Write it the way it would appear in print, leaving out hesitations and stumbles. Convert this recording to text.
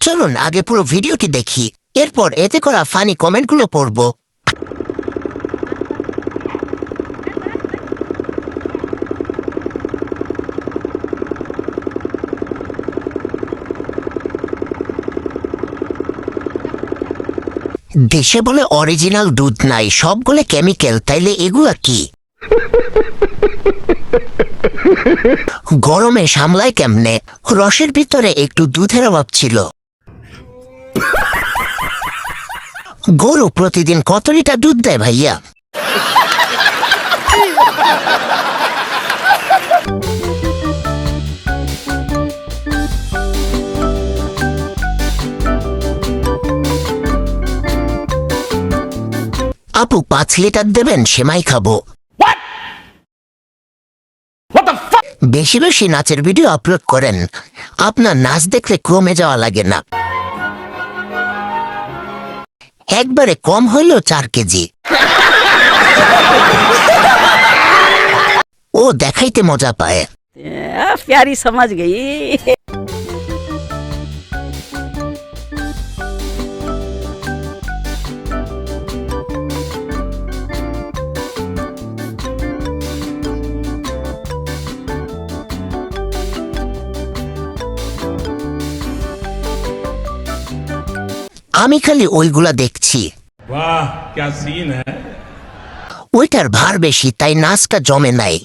চলুন আগে পুরো ভিডিওটি দেখি, এরপর এতে করা ফানি কমেন্টগুলো পড়ব। দেশে বলে অরিজিনাল দুধ নাই, সবগুলো কেমিক্যাল, তাইলে এগুলা কি? গরমে সামলায় কেমনে? রসের ভিতরে একটু দুধের অভাব ছিল। গরু প্রতিদিন কত লিটার দুধ দেয় ভাইয়া? আপু 5 লিটার দেবেন, সেমাই খাবো। বেশি বেশি নাচের ভিডিও আপলোড করেন, আপনার নাচ দেখলে কমে যাওয়া লাগে না। একবারে কম হইলেও 4 কেজি। ও দেখাইতে মজা পায়। प्यारी समझ गई। আমি খালি ওইগুলা দেখছি। वाह क्या सीन है। ওইটার ভার বেশি, তাই নাচটা জমে নাই।